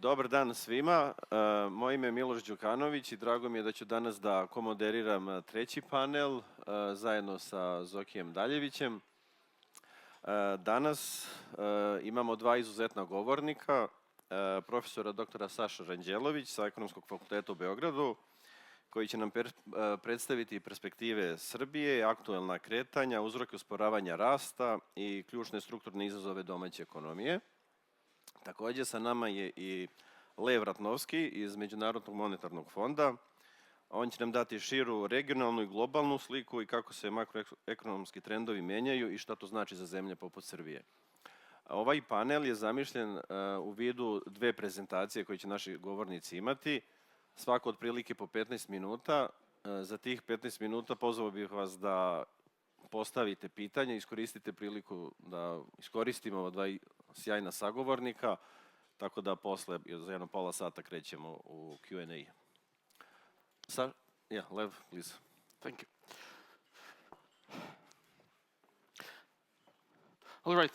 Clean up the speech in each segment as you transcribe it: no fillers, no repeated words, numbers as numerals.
Dobar dan svima. Moje ime je Miloš Djukanović i drago mi je da ću danas da komoderiram treći panel zajedno sa Zokijem Daljevićem. Danas imamo dva izuzetna govornika, profesora doktora Saša Ranđelović sa Ekonomskog fakulteta u Beogradu, koji će nam predstaviti perspektive Srbije, aktuelna kretanja, uzroke usporavanja rasta i ključne strukturne izazove domaće ekonomije. Takođe, sa nama je i Lev Ratnovski iz Međunarodnog monetarnog fonda. On će nam dati širu regionalnu i globalnu sliku i kako se makroekonomski trendovi menjaju i šta to znači za zemlje poput Srbije. Ovaj panel je zamišljen u vidu dve prezentacije koje će naši govornici imati, svako otprilike po 15 minuta. Za tih 15 minuta pozvao bih vas da postavite pitanje, iskoristite priliku da iskoristimo ova dva sjajna sagovornika, tako da posle, za jedno pola sata krećemo u Q&A. Lev, please. Thank you. All right,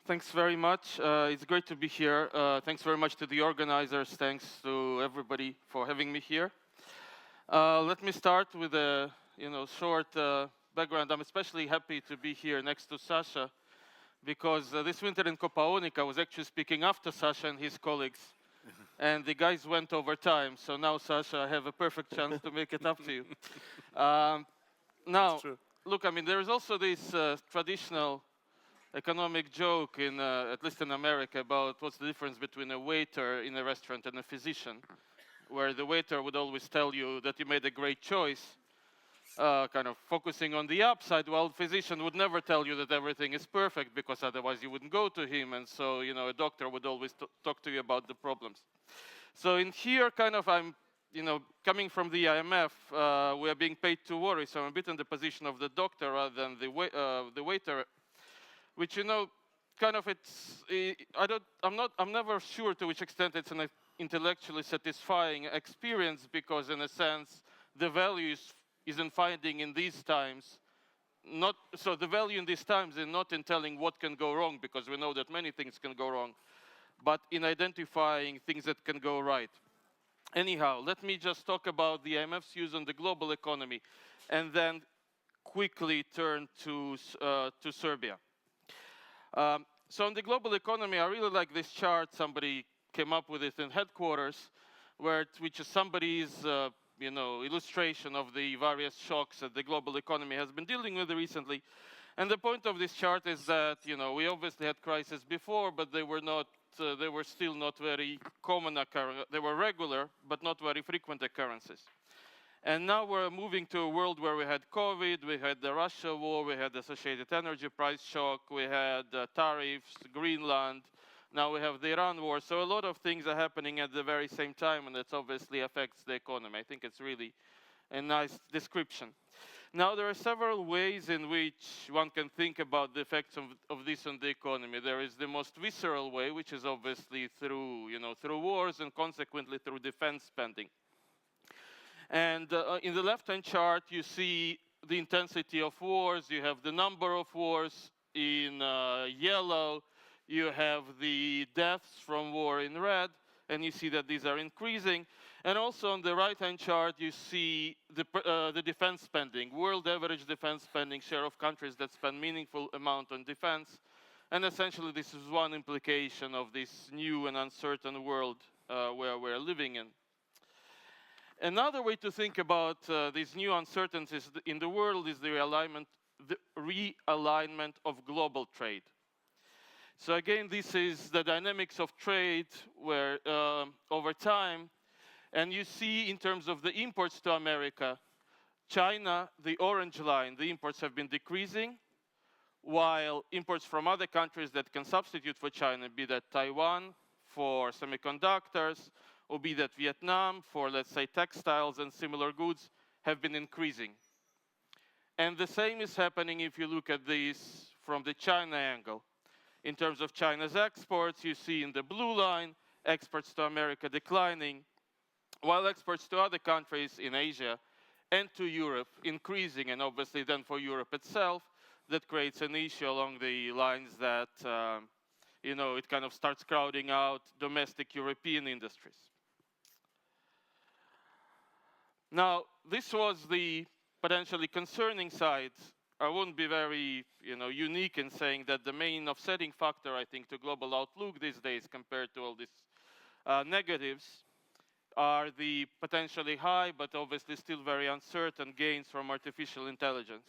thanks very much. It's great to be here. Thanks very much to the organizers. Thanks to everybody for having me here. Let me start with a short background. I'm especially happy to be here next to Saša because this winter in Kopaonik I was actually speaking after Saša and his colleagues. And the guys went over time, so now, Saša, I have a perfect chance to make it up to you. Now, look, I mean, there is also this traditional economic joke, at least in America, about what's the difference between a waiter in a restaurant and a physician, where the waiter would always tell you that you made a great choice, kind of focusing on the upside, while the physician would never tell you that everything is perfect, because otherwise you wouldn't go to him, and so, a doctor would always talk to you about the problems. So in here, kind of, I'm, coming from the IMF, we are being paid to worry, so I'm a bit in the position of the doctor rather than the waiter, which, kind of I'm never sure to which extent it's an intellectually satisfying experience, because in a sense, the value is in finding in these times, the value in these times is not in telling what can go wrong, because we know that many things can go wrong, but in identifying things that can go right. Anyhow, let me just talk about the IMF's views on the global economy, and then quickly turn to Serbia. So on the global economy, I really like this chart. Somebody came up with it in headquarters, which is somebody's illustration of the various shocks that the global economy has been dealing with recently. And the point of this chart is that, we obviously had crises before, but they were still not very common occurrences. They were regular, but not very frequent occurrences. And now we're moving to a world where we had COVID, we had the Russia war, we had the associated energy price shock, we had tariffs, Greenland, now we have the Iran war. So a lot of things are happening at the very same time, and that obviously affects the economy. I think it's really a nice description. Now, there are several ways in which one can think about the effects of this on the economy. There is the most visceral way, which is obviously through wars and consequently through defense spending. And in the left-hand chart, you see the intensity of wars. You have the number of wars in yellow. You have the deaths from war in red, and you see that these are increasing. And also on the right-hand chart, you see the defense spending, world average defense spending, share of countries that spend meaningful amount on defense. And essentially, this is one implication of this new and uncertain world where we're living in. Another way to think about these new uncertainties in the world is the realignment of global trade. So again, this is the dynamics of trade where over time, and you see in terms of the imports to America, China, the orange line, the imports have been decreasing, while imports from other countries that can substitute for China, be that Taiwan for semiconductors, or be that Vietnam for, let's say, textiles and similar goods, have been increasing. And the same is happening if you look at this from the China angle. In terms of China's exports, you see in the blue line, exports to America declining, while exports to other countries in Asia and to Europe increasing, and obviously then for Europe itself, that creates an issue along the lines that it kind of starts crowding out domestic European industries. Now, this was the potentially concerning side. I won't be very, unique in saying that the main offsetting factor, I think, to global outlook these days compared to all these negatives are the potentially high, but obviously still very uncertain gains from artificial intelligence.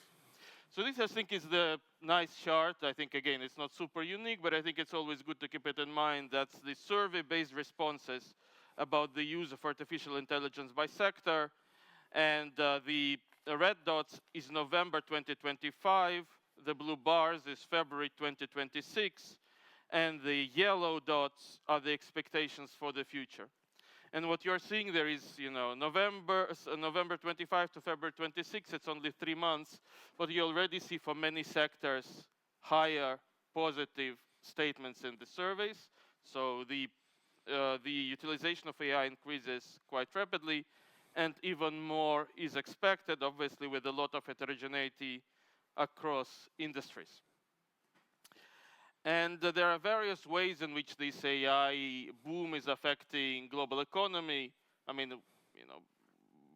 So this, I think, is the nice chart. I think, again, it's not super unique, but I think it's always good to keep it in mind. That's the survey-based responses about the use of artificial intelligence by sector. And the red dots is November 2025. The blue bars is February 2026. And the yellow dots are the expectations for the future. And what you're seeing there is, November 25 to February 26, it's only 3 months, but you already see for many sectors higher positive statements in the surveys. So the utilization of AI increases quite rapidly, and even more is expected, obviously, with a lot of heterogeneity across industries. And there are various ways in which this AI boom is affecting global economy. I mean,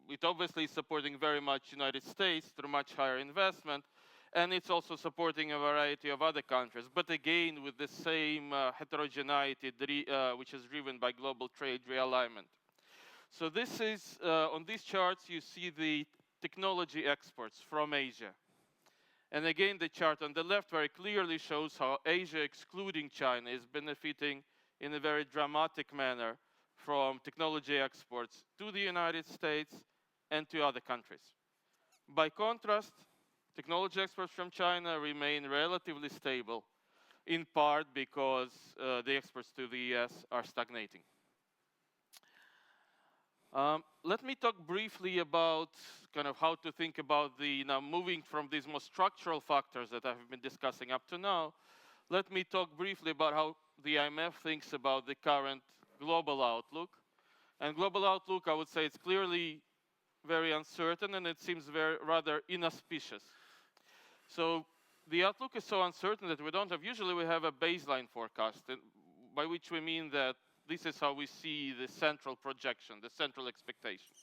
it obviously is supporting very much United States through much higher investment, and it's also supporting a variety of other countries. But again, with the same heterogeneity, which is driven by global trade realignment. So this is, on these charts, you see the technology exports from Asia. And again, the chart on the left very clearly shows how Asia, excluding China, is benefiting in a very dramatic manner from technology exports to the United States and to other countries. By contrast, technology exports from China remain relatively stable, in part because the exports to the US are stagnating. Let me talk briefly about kind of how to think about now moving from these more structural factors that I've been discussing up to now. Let me talk briefly about how the IMF thinks about the current global outlook. And global outlook, I would say, it's clearly very uncertain, and it seems rather inauspicious. So the outlook is so uncertain that usually we have a baseline forecast, by which we mean that this is how we see the central projection, the central expectation.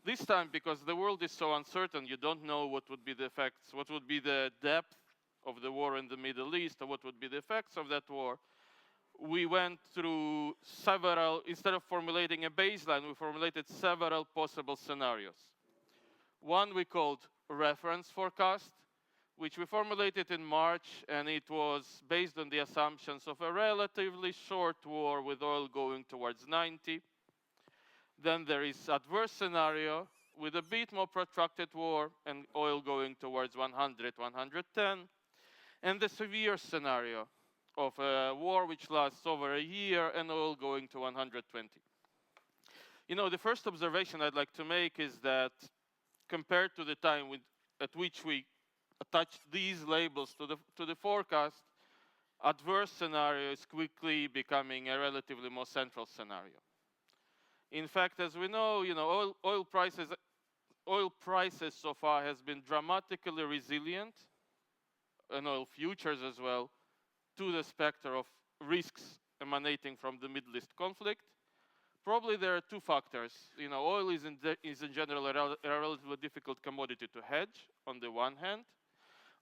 This time, because the world is so uncertain, you don't know what would be the effects, what would be the depth of the war in the Middle East, or what would be the effects of that war. We went through several, instead of formulating a baseline, we formulated several possible scenarios. One we called reference forecast, which we formulated in March, and it was based on the assumptions of a relatively short war with oil going towards 90. Then there is adverse scenario with a bit more protracted war and oil going towards 100, 110. And the severe scenario of a war which lasts over a year and oil going to 120. The first observation I'd like to make is that compared to the time at which we attached these labels to the forecast, adverse scenario is quickly becoming a relatively more central scenario. In fact, as we know, oil prices so far has been dramatically resilient, and oil futures as well, to the specter of risks emanating from the Middle East conflict. Probably there are two factors. Oil is in general a relatively difficult commodity to hedge, on the one hand.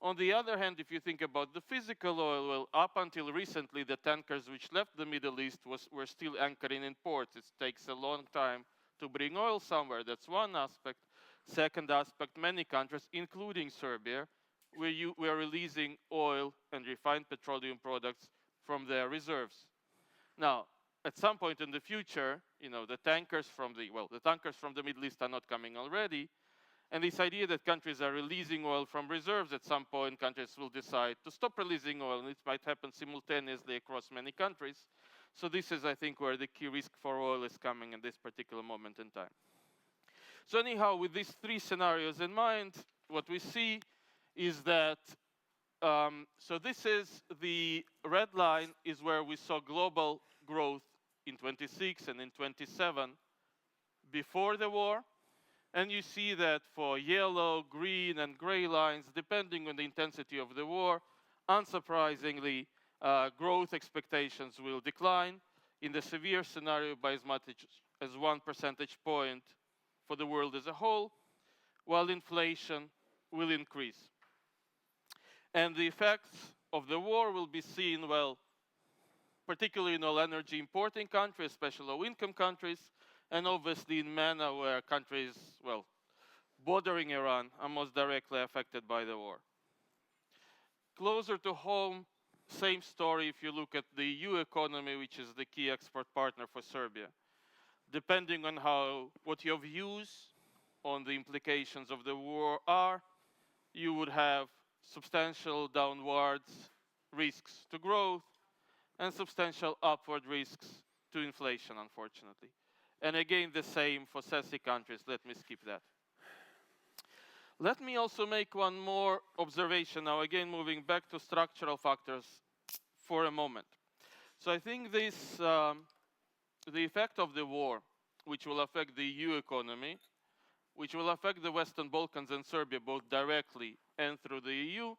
On the other hand, if you think about the physical oil, well, up until recently, the tankers which left the Middle East were still anchoring in ports. It takes a long time to bring oil somewhere. That's one aspect. Second aspect, many countries, including Serbia, we are releasing oil and refined petroleum products from their reserves. Now, at some point in the future, the tankers from the Middle East are not coming already. And this idea that countries are releasing oil from reserves, at some point countries will decide to stop releasing oil, and it might happen simultaneously across many countries. So this is, I think, where the key risk for oil is coming in this particular moment in time. So anyhow, with these three scenarios in mind, what we see is that, so this is the red line is where we saw global growth in 26 and in 27 before the war. And you see that for yellow, green, and gray lines, depending on the intensity of the war, unsurprisingly, growth expectations will decline in the severe scenario by as much as 1 percentage point for the world as a whole, while inflation will increase. And the effects of the war will be seen, well, particularly in all energy importing countries, especially low-income countries, and obviously in MENA, where countries, well, bordering Iran are most directly affected by the war. Closer to home, same story if you look at the EU economy, which is the key export partner for Serbia. Depending on what your views on the implications of the war are, you would have substantial downwards risks to growth and substantial upward risks to inflation, unfortunately. And again, the same for CESI countries. Let me skip that. Let me also make one more observation now, again, moving back to structural factors for a moment. So I think this, the effect of the war, which will affect the EU economy, which will affect the Western Balkans and Serbia both directly and through the EU,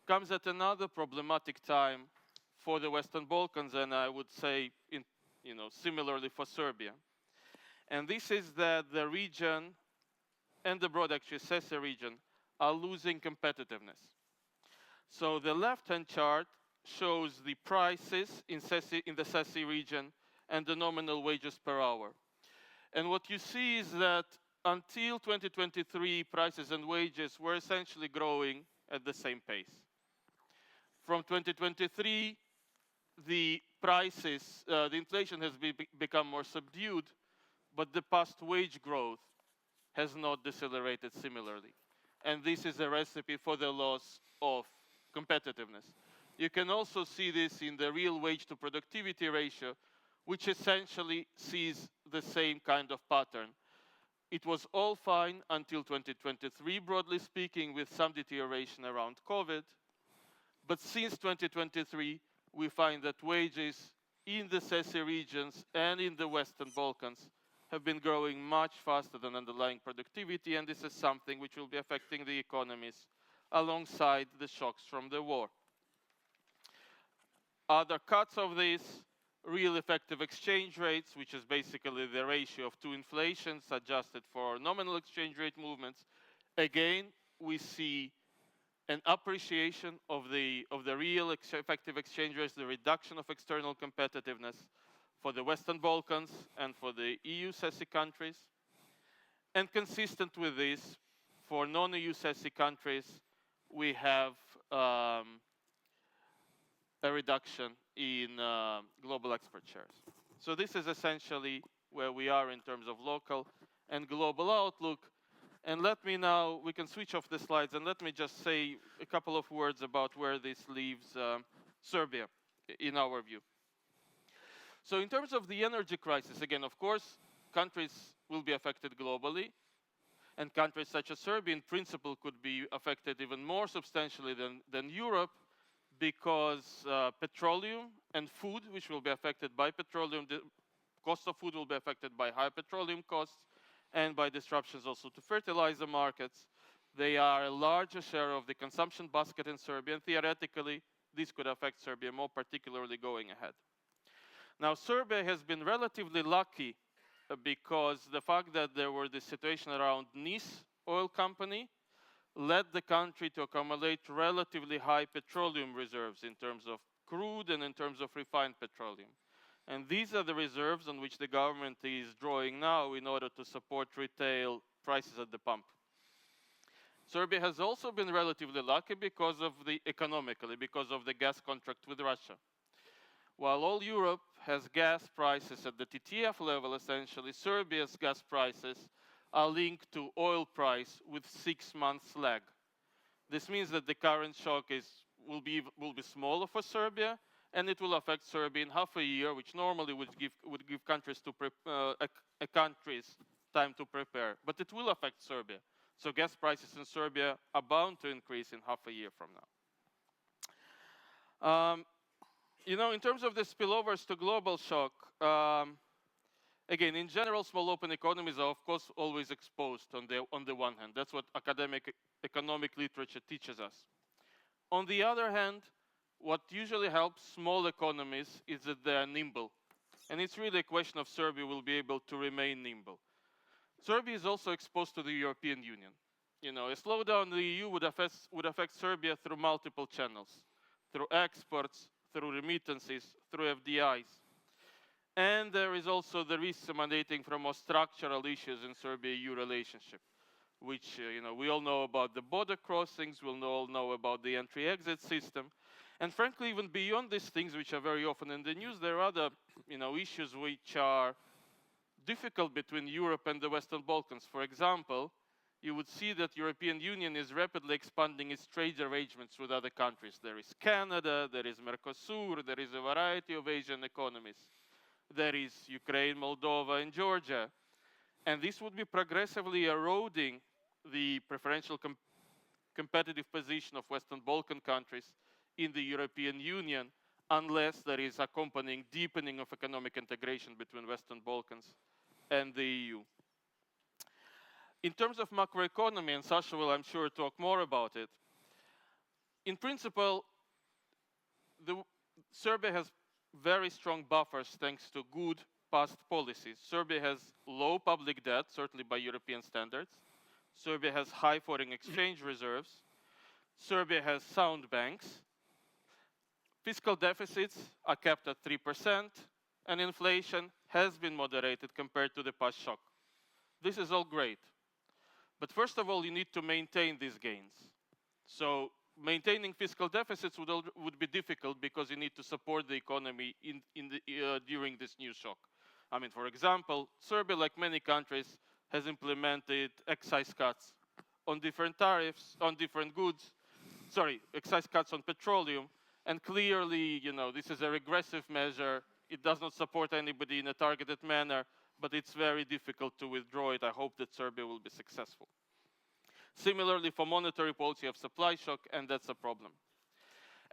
comes at another problematic time for the Western Balkans, and I would say, similarly for Serbia. And this is that the region and the broad, actually, CESI region are losing competitiveness. So the left-hand chart shows the prices in the CESI region and the nominal wages per hour. And what you see is that until 2023, prices and wages were essentially growing at the same pace. From 2023, the prices, the inflation has become more subdued, but the past wage growth has not decelerated similarly. And this is a recipe for the loss of competitiveness. You can also see this in the real wage to productivity ratio, which essentially sees the same kind of pattern. It was all fine until 2023, broadly speaking, with some deterioration around COVID. But since 2023, we find that wages in the CESI regions and in the Western Balkans have been growing much faster than underlying productivity, and this is something which will be affecting the economies alongside the shocks from the war. Other cuts of this, real effective exchange rates, which is basically the ratio of two inflations adjusted for nominal exchange rate movements. Again, we see an appreciation of the real effective exchange rates, the reduction of external competitiveness for the Western Balkans and for the EU CESI countries. And consistent with this, for non-EU CESI countries, we have a reduction in global export shares. So this is essentially where we are in terms of local and global outlook. And let me now, we can switch off the slides, and let me just say a couple of words about where this leaves Serbia, in our view. So in terms of the energy crisis, again, of course, countries will be affected globally, and countries such as Serbia, in principle, could be affected even more substantially than Europe, because petroleum and food, which will be affected by petroleum, the cost of food will be affected by high petroleum costs and by disruptions also to fertilizer markets. They are a larger share of the consumption basket in Serbia, and theoretically, this could affect Serbia more particularly going ahead. Now, Serbia has been relatively lucky because the fact that there were the situation around NIS oil company led the country to accumulate relatively high petroleum reserves in terms of crude and in terms of refined petroleum. And these are the reserves on which the government is drawing now in order to support retail prices at the pump. Serbia has also been relatively lucky because of the gas contract with Russia. While all Europe has gas prices at the TTF level, essentially, Serbia's gas prices are linked to oil price with 6 months lag. This means that the current shock will be smaller for Serbia, and it will affect Serbia in half a year, which normally would give countries countries time to prepare. But it will affect Serbia. So gas prices in Serbia are bound to increase in half a year from now. In terms of the spillovers to global shock, again, in general, small open economies are, of course, always exposed on the one hand. That's what academic economic literature teaches us. On the other hand, what usually helps small economies is that they are nimble. And it's really a question of Serbia will be able to remain nimble. Serbia is also exposed to the European Union. You know, a slowdown in the EU would affect Serbia through multiple channels, through exports, through remittances, through FDIs. And there is also the risk emanating from more structural issues in Serbia-EU relationship, which you know, we all know about the border crossings, we'll all know about the entry-exit system. And frankly, even beyond these things, which are very often in the news, there are other issues which are difficult between Europe and the Western Balkans. For example, you would see that the European Union is rapidly expanding its trade arrangements with other countries. There is Canada, there is Mercosur, there is a variety of Asian economies. There is Ukraine, Moldova, and Georgia. And this would be progressively eroding the preferential competitive position of Western Balkan countries in the European Union, unless there is accompanying deepening of economic integration between Western Balkans and the EU. In terms of macroeconomy, and Saša will, I'm sure, talk more about it, in principle, Serbia has very strong buffers thanks to good past policies. Serbia has low public debt, certainly by European standards. Serbia has high foreign exchange reserves. Serbia has sound banks. Fiscal deficits are kept at 3%, and inflation has been moderated compared to the past shock. This is all great. But first of all, you need to maintain these gains. So maintaining fiscal deficits would be difficult because you need to support the economy during this new shock. I mean, for example, Serbia, like many countries, has implemented excise cuts on different tariffs, on different goods. Sorry, excise cuts on petroleum. And clearly, this is a regressive measure. It does not support anybody in a targeted manner, but it's very difficult to withdraw it. I hope that Serbia will be successful. Similarly, for monetary policy, you have supply shock, and that's a problem.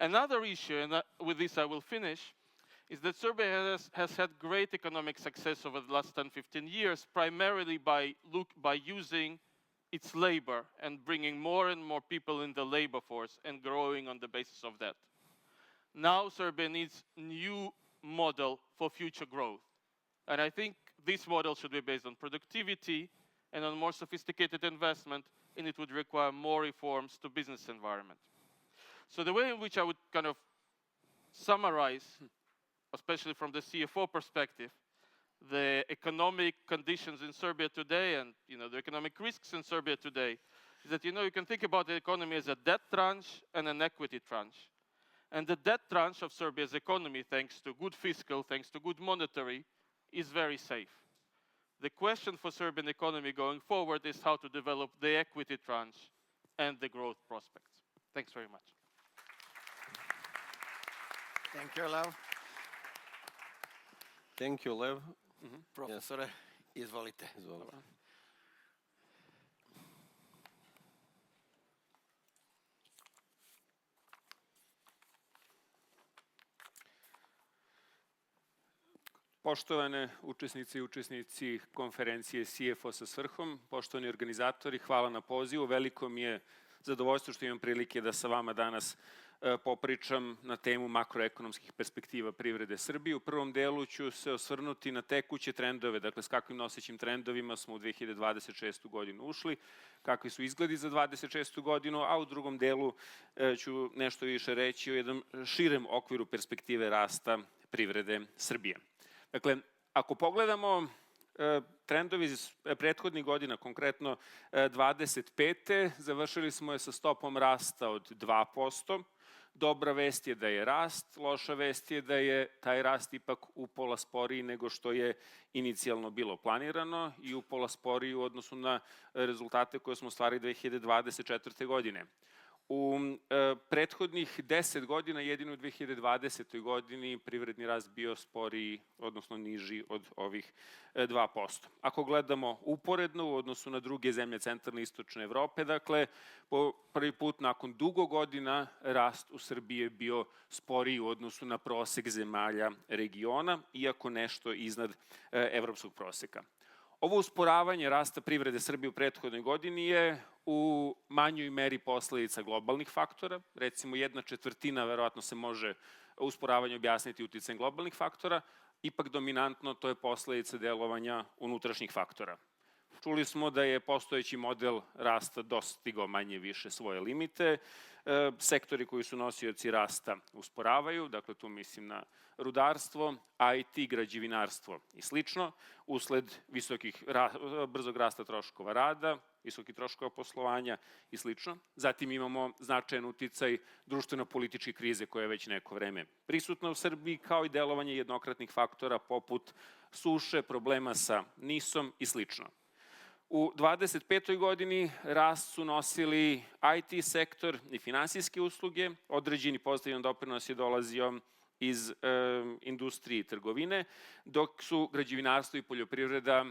Another issue, and with this I will finish, is that Serbia has had great economic success over the last 10-15 years, primarily by using its labor and bringing more and more people in the labor force and growing on the basis of that. Now Serbia needs a new model for future growth. And I think this model should be based on productivity and on more sophisticated investment, and it would require more reforms to business environment. So the way in which I would kind of summarize, especially from the CFO perspective, the economic conditions in Serbia today and the economic risks in Serbia today is that you can think about the economy as a debt tranche and an equity tranche. And the debt tranche of Serbia's economy, thanks to good fiscal, thanks to good monetary, is very safe. The question for Serbian economy going forward is how to develop the equity tranche and the growth prospects. Thanks very much. Thank you, Lev. Thank you, Lev. Profesore, izvolite. Izvolite. Poštovane učesnice i učesnici konferencije CFO sa svrhom, poštovani organizatori, hvala na pozivu. Veliko mi je zadovoljstvo što imam prilike da sa vama danas popričam na temu makroekonomskih perspektiva privrede Srbije. U prvom delu ću se osvrnuti na tekuće trendove, dakle s kakvim nosećim trendovima smo u 2026. godinu ušli, kakvi su izgledi za 2026. godinu, a u drugom delu ću nešto više reći o jednom širem okviru perspektive rasta privrede Srbije. Dakle, ako pogledamo trendovi iz prethodnih godina, konkretno 25. završili smo je sa stopom rasta od 2%. Dobra vest je da je rast, loša vest je da je taj rast ipak upola sporiji nego što je inicijalno bilo planirano i upola sporiji u odnosu na rezultate koje smo ostvarili 2024. godine. U prethodnih 10 godina, jedino u 2020. godini, privredni rast bio sporiji, odnosno niži od ovih 2%. Ako gledamo uporedno u odnosu na druge zemlje centralne i istočne Evrope, dakle, po prvi put nakon dugo godina rast u Srbiji je bio sporiji u odnosu na prosek zemalja regiona, iako nešto iznad evropskog proseka. Ovo usporavanje rasta privrede Srbije u prethodnoj godini je u manjoj meri posledica globalnih faktora. Recimo, 1/4 verovatno se može usporavanje objasniti uticajem globalnih faktora, ipak dominantno to je posledica delovanja unutrašnjih faktora. Čuli smo da je postojeći model rasta dostigao manje više svoje limite. Sektori koji su nosioci rasta usporavaju, dakle tu mislim na rudarstvo, IT, građevinarstvo i slično, usled brzog rasta troškova rada, visokih troškova poslovanja i slično. Zatim imamo značajan uticaj društveno-političke krize koja je već neko vreme prisutna u Srbiji, kao i delovanje jednokratnih faktora poput suše, problema sa NIS-om i slično. U 25. godini rast su nosili IT sektor i finansijske usluge, određeni pozitivan doprinos je dolazio iz industrije i trgovine, dok su građevinarstvo i poljoprivreda,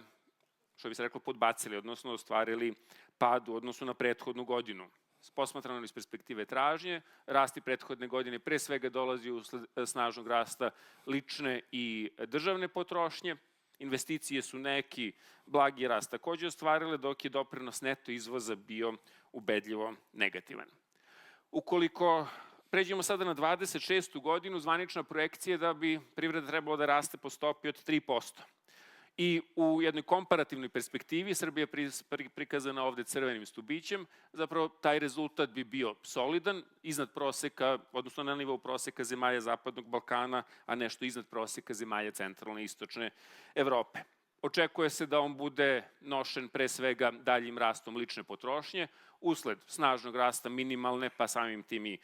što bi se reklo, podbacili, odnosno ostvarili pad u odnosu na prethodnu godinu. Posmatrano iz perspektive tražnje, rasti prethodne godine pre svega dolazi usled snažnog rasta lične i državne potrošnje. Investicije su neki blagi rast takođe ostvarile, dok je doprinos neto izvoza bio ubedljivo negativan. Ukoliko pređemo sada na 26. godinu, zvanična projekcija je da bi privreda trebalo da raste po stopi od 3%. I u jednoj komparativnoj perspektivi, Srbija je prikazana ovde crvenim stubićem, zapravo taj rezultat bi bio solidan, iznad proseka, odnosno na nivou proseka zemalja Zapadnog Balkana, a nešto iznad proseka zemalja centralne i istočne Evrope. Očekuje se da on bude nošen pre svega daljim rastom lične potrošnje, usled snažnog rasta minimalne, pa samim tim i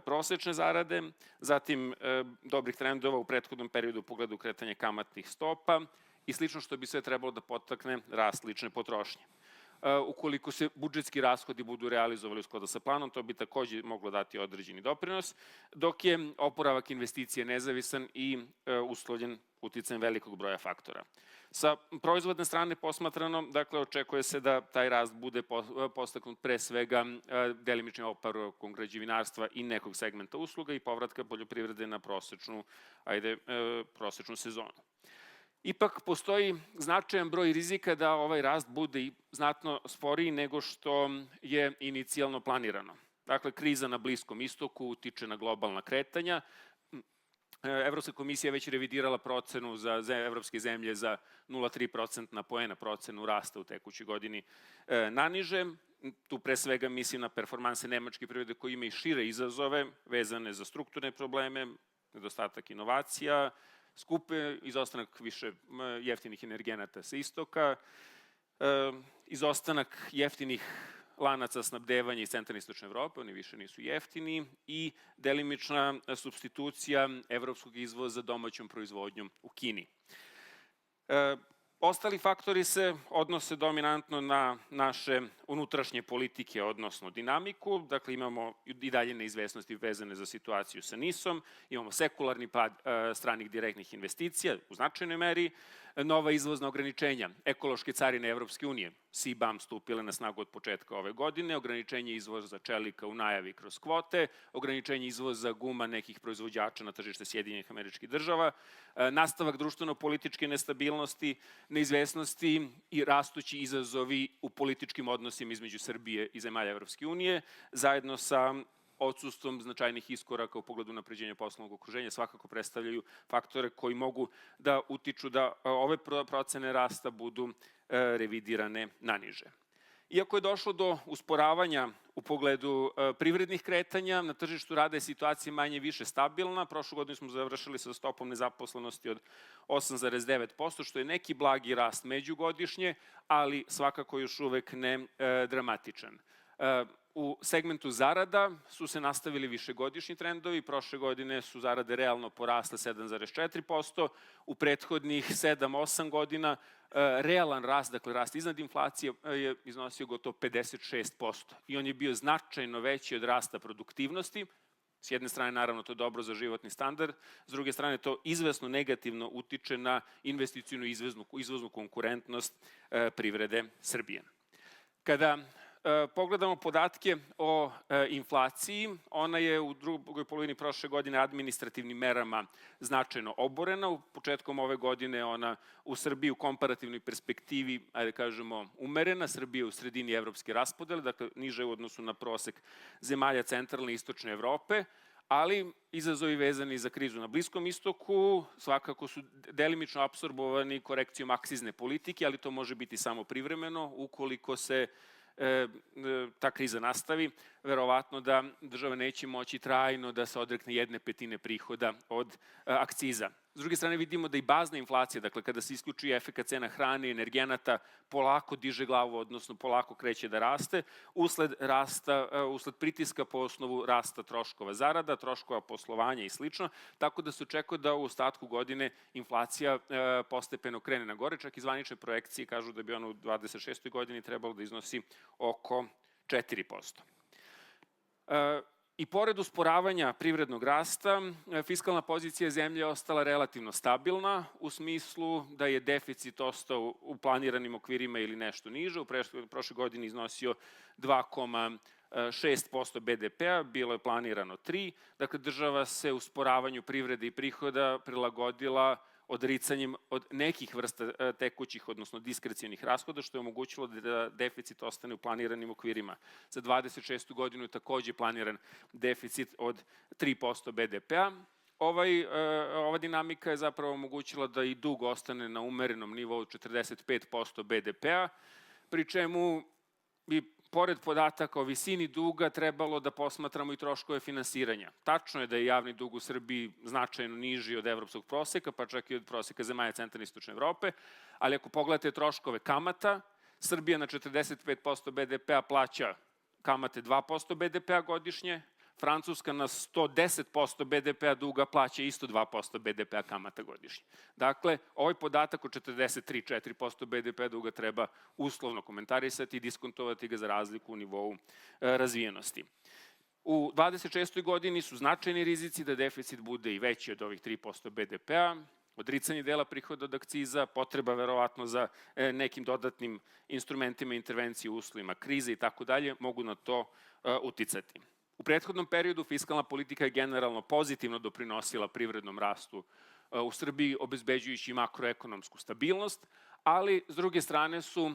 prosečne zarade, zatim dobrih trendova u prethodnom periodu u pogledu kretanja kamatnih stopa, i slično što bi sve trebalo da potakne rast lične potrošnje. Ukoliko se budžetski rashodi budu realizovali u skladu sa planom, to bi takođe moglo dati određeni doprinos, dok je oporavak investicije nezavisan i uslovljen uticajem velikog broja faktora. Sa proizvodne strane posmatrano, dakle, očekuje se da taj rast bude podstaknut pre svega delimičnim oporavkom građevinarstva i nekog segmenta usluga i povratka poljoprivrede na prosečnu sezonu. Ipak postoji značajan broj rizika da ovaj rast bude i znatno sporiji nego što je inicijalno planirano. Dakle, kriza na Bliskom istoku utiče na globalna kretanja. Evropska komisija je već revidirala procenu za evropske zemlje za 0,3% poena procenu rasta u tekućoj godini naniže. Tu pre svega mislim na performanse nemačke privrede koji ima i šire izazove vezane za strukturne probleme, nedostatak inovacija, skupe, izostanak više jeftinih energenata sa istoka, izostanak jeftinih lanaca snabdevanja iz centralne istočne Evrope, oni više nisu jeftini, i delimična supstitucija evropskog izvoza domaćom proizvodnjom u Kini. Ostali faktori se odnose dominantno na naše unutrašnje politike, odnosno dinamiku. Dakle, imamo i dalje neizvesnosti vezane za situaciju sa NIS-om, imamo sekularni pad stranih direktnih investicija u značajnoj meri, nova izvozna ograničenja, ekološke carine Evropske unije, CBAM stupile na snagu od početka ove godine, ograničenje izvoza čelika u najavi kroz kvote, ograničenje izvoza guma nekih proizvođača na tržište Sjedinjenih Američkih Država, nastavak društveno-političke nestabilnosti, neizvesnosti i rastući izazovi u političkim odnosima između Srbije i zemalja Evropske unije, zajedno sa odsustvom značajnih iskoraka u pogledu unapređenja poslovnog okruženja, svakako predstavljaju faktore koji mogu da utiču da ove procene rasta budu revidirane naniže. Iako je došlo do usporavanja u pogledu privrednih kretanja, na tržištu rada je situacija manje više stabilna. Prošlu godinu smo završili sa stopom nezaposlenosti od 8,9%, što je neki blagi rast međugodišnje, ali svakako još uvek ne dramatičan. U segmentu zarada su se nastavili višegodišnji trendovi. Prošle godine su zarade realno porasle 7,4%. U prethodnih 7-8 godina realan rast, dakle rast iznad inflacije, je iznosio gotovo 56%. I on je bio značajno veći od rasta produktivnosti. S jedne strane, naravno, to je dobro za životni standard, s druge strane, to izvesno negativno utiče na investicijnu i izvoznu konkurentnost privrede Srbije. Kada pogledamo podatke o inflaciji, ona je u drugoj polovini prošle godine administrativnim merama značajno oborena. Početkom ove godine ona u Srbiji u komparativnoj perspektivi, ajde kažemo, umerena. Srbija je u sredini evropske raspodele, dakle niže u odnosu na prosek zemalja centralne i istočne Evrope, ali izazovi vezani za krizu na Bliskom istoku svakako su delimično apsorbovani korekcijom akcizne politike, ali to može biti samo privremeno. Ukoliko se ta kriza nastavi, verovatno da država neće moći trajno da se odrekne 1/5 prihoda od akciza. S druge strane vidimo da i bazna inflacija, dakle kada se isključi efekat cena hrane i energenata, polako diže glavu, odnosno polako kreće da raste, usled pritiska po osnovu rasta troškova zarada, troškova poslovanja i slično, tako da se očekuje da u ostatku godine inflacija postepeno krene na gore, čak i zvanične projekcije kažu da bi ona u 26. godini trebalo da iznosi oko 4%. I pored usporavanja privrednog rasta, fiskalna pozicija zemlje je ostala relativno stabilna u smislu da je deficit ostao u planiranim okvirima ili nešto niže. U prošle godini iznosio 2,6% BDP-a, bilo je planirano 3%. Dakle, država se usporavanju privrede i prihoda prilagodila odricanjem od nekih vrsta tekućih, odnosno diskrecijonih rashoda, što je omogućilo da deficit ostane u planiranim okvirima. Za 26. godinu je takođe planiran deficit od 3% BDP-a. Ova dinamika je zapravo omogućila da i dug ostane na umerenom nivou 45% BDP-a, pri čemu bi pored podataka o visini duga trebalo da posmatramo i troškove finansiranja. Tačno je da je javni dug u Srbiji značajno niži od evropskog proseka, pa čak i od proseka zemalja centralne i istočne Evrope, ali ako pogledate troškove kamata, Srbija na 45% BDP-a plaća kamate 2% BDP-a godišnje, Francuska na 110% BDP-a duga plaća isto 2% BDP-a kamata godišnje. Dakle, ovaj podatak od 43-4% BDP-a duga treba uslovno komentarisati i diskontovati ga za razliku u nivou razvijenosti. U 26. godini su značajni rizici da deficit bude i veći od ovih 3% BDP-a, odricanje dela prihoda od akciza, potreba verovatno za nekim dodatnim instrumentima intervencije u uslovima krize i tako dalje, mogu na to uticati. U prethodnom periodu fiskalna politika je generalno pozitivno doprinosila privrednom rastu u Srbiji, obezbeđujući makroekonomsku stabilnost, ali s druge strane su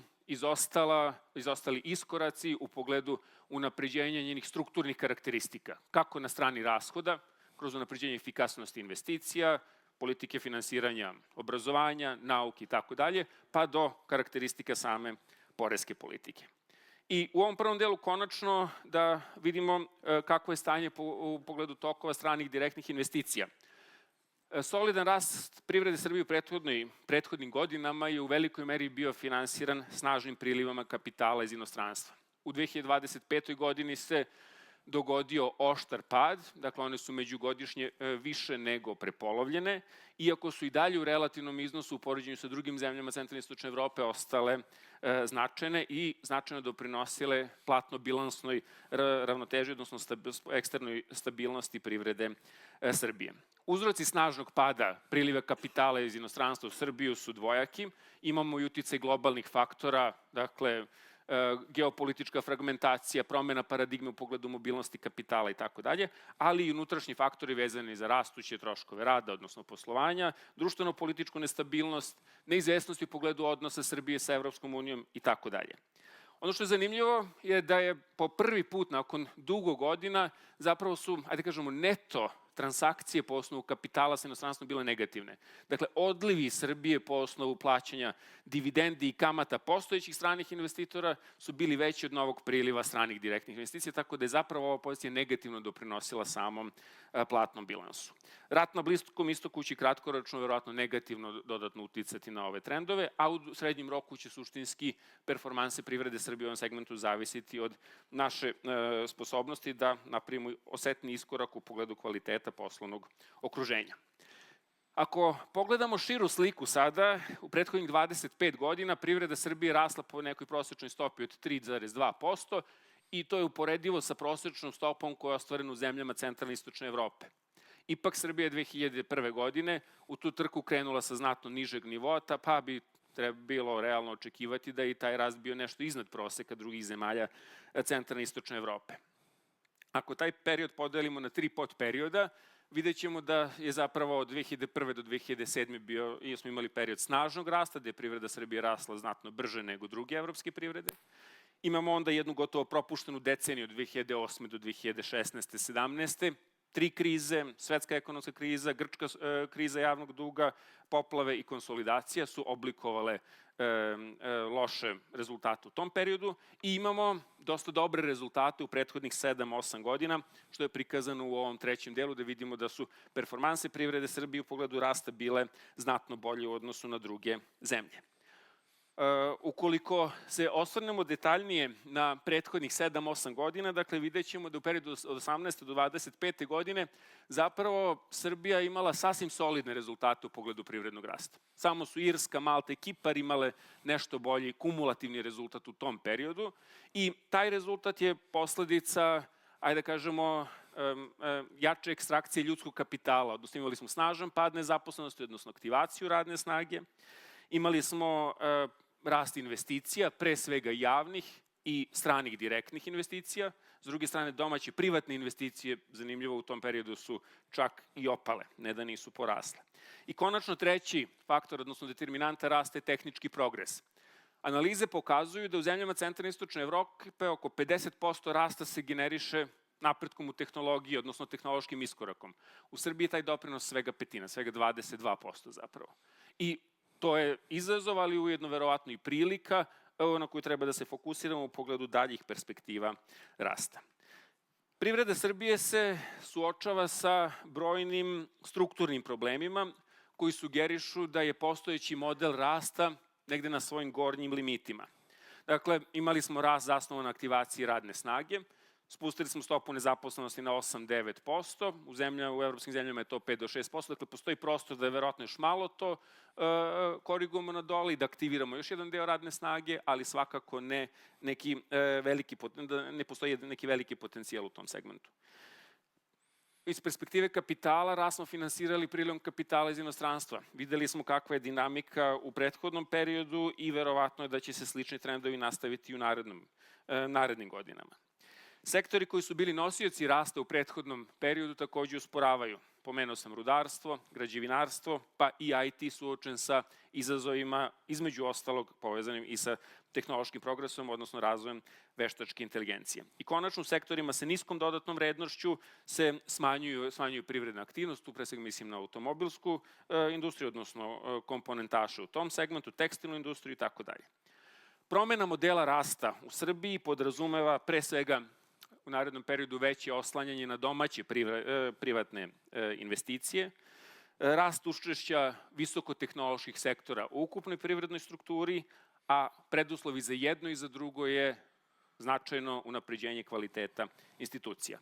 izostali iskoraci u pogledu unapređenja njenih strukturnih karakteristika, kako na strani rashoda, kroz unapređenje efikasnosti investicija, politike finansiranja obrazovanja, nauke i tako dalje, pa do karakteristika same poreske politike. I u ovom prvom delu konačno da vidimo kako je stanje u pogledu tokova stranih direktnih investicija. Solidan rast privrede Srbije u prethodnim godinama je u velikoj meri bio finansiran snažnim prilivama kapitala iz inostranstva. U 2025. godini se dogodio oštar pad, dakle one su međugodišnje više nego prepolovljene, iako su i dalje u relativnom iznosu u poređenju sa drugim zemljama centralne i istočne Evrope ostale značajne i značajno doprinosile platno-bilansnoj ravnoteži, odnosno eksternoj stabilnosti privrede Srbije. Uzroci snažnog pada priliva kapitala iz inostranstva u Srbiju su dvojaki. Imamo i uticaj globalnih faktora, dakle, geopolitička fragmentacija, promena paradigme u pogledu mobilnosti kapitala i tako dalje, ali i unutrašnji faktori vezani za rastuće troškove rada, odnosno poslovanja, društveno-političku nestabilnost, neizvesnost u pogledu odnosa Srbije sa Evropskom unijom i tako dalje. Ono što je zanimljivo je da je po prvi put nakon dugo godina zapravo su, ajde kažemo, neto transakcije po osnovu kapitala sa inostranstvom bile negativne. Dakle, odlivi Srbije po osnovu plaćanja dividendi i kamata postojećih stranih investitora su bili veći od novog priliva stranih direktnih investicija, tako da je zapravo ova pozicija negativno doprinosila samom platnom bilansu. Rat na Bliskom istoku će kratkoročno verovatno negativno dodatno uticati na ove trendove, a u srednjem roku će suštinski performanse privrede Srbije u ovom segmentu zavisiti od naše sposobnosti da napravimo osetni iskorak u pogledu kvaliteta poslovnog okruženja. Ako pogledamo širu sliku sada, u prethodnih 25 godina privreda Srbije rasla po nekoj prosečnoj stopi od 3,2% i to je uporedivo sa prosečnom stopom koja je ostvarena u zemljama centralne i istočne Evrope. Ipak Srbija je 2001. godine u tu trku krenula sa znatno nižeg nivoa, pa bi treba bilo realno očekivati da je i taj rast bio nešto iznad proseka drugih zemalja centralne i istočne Evrope. Ako taj period podelimo na 3 podperioda, vidjet ćemo da je zapravo od 2001. do 2007. bio, i smo imali period snažnog rasta, gde je privreda Srbije rasla znatno brže nego druge evropske privrede. Imamo onda jednu gotovo propuštenu deceniju od 2008. do 2016. 17. 3 krize, svetska ekonomska kriza, grčka kriza javnog duga, poplave i konsolidacija su oblikovale loše rezultate u tom periodu i imamo dosta dobre rezultate u prethodnih 7-8 godina, što je prikazano u ovom trećem delu, da vidimo da su performanse privrede Srbije u pogledu rasta bile znatno bolje u odnosu na druge zemlje. Ukoliko se osvrnemo detaljnije na prethodnih 7-8 godina, dakle vidjet ćemo da u periodu od 18. do 25. godine zapravo Srbija imala sasvim solidne rezultate u pogledu privrednog rasta. Samo su Irska, Malta i Kipar imale nešto bolji kumulativni rezultat u tom periodu i taj rezultat je posledica, ajde da kažemo, jače ekstrakcije ljudskog kapitala, odnosno imali smo snažan pad nezaposlenosti, odnosno aktivaciju radne snage, imali smo rast investicija, pre svega javnih i stranih direktnih investicija. S druge strane, domaće privatne investicije, zanimljivo u tom periodu, su čak i opale, ne da nisu porasle. I konačno treći faktor, odnosno determinanta rasta je tehnički progres. Analize pokazuju da u zemljama centralne i istočne Evrope oko 50% rasta se generiše napretkom u tehnologiji, odnosno tehnološkim iskorakom. U Srbiji je taj doprinos svega petina, svega 22% zapravo. I to je izazov, ali ujedno verovatno i prilika na koju treba da se fokusiramo u pogledu daljih perspektiva rasta. Privreda Srbije se suočava sa brojnim strukturnim problemima koji sugerišu da je postojeći model rasta negde na svojim gornjim limitima. Dakle, imali smo rast zasnovan na aktivaciji radne snage, spustili smo stopu nezaposlenosti na 8-9%, u evropskim zemljama je to 5-6%, dakle postoji prostor da je verovatno još malo to korigujemo na dole i da aktiviramo još jedan deo radne snage, ali svakako ne postoji neki veliki potencijal u tom segmentu. Iz perspektive kapitala rast smo finansirali prilivom kapitala iz inostranstva. Videli smo kakva je dinamika u prethodnom periodu i verovatno je da će se slični trendovi nastaviti u narednim godinama. Sektori koji su bili nosioci rasta u prethodnom periodu takođe usporavaju. Pomenuo sam rudarstvo, građevinarstvo, pa i IT suočen sa izazovima, između ostalog povezanim i sa tehnološkim progresom, odnosno razvojem veštačke inteligencije. I konačno u sektorima sa niskom dodatnom vrednošću se smanjuju privredna aktivnost, tu pre svega mislim na automobilsku industriju, odnosno komponentaše u tom segmentu, tekstilnu industriju i tako dalje. Promena modela rasta u Srbiji podrazumeva pre svega u narednom periodu veće oslanjanje na domaće privatne investicije, rast učešća visokotehnoloških sektora u ukupnoj privrednoj strukturi, a preduslovi za jedno i za drugo je značajno unapređenje kvaliteta institucija.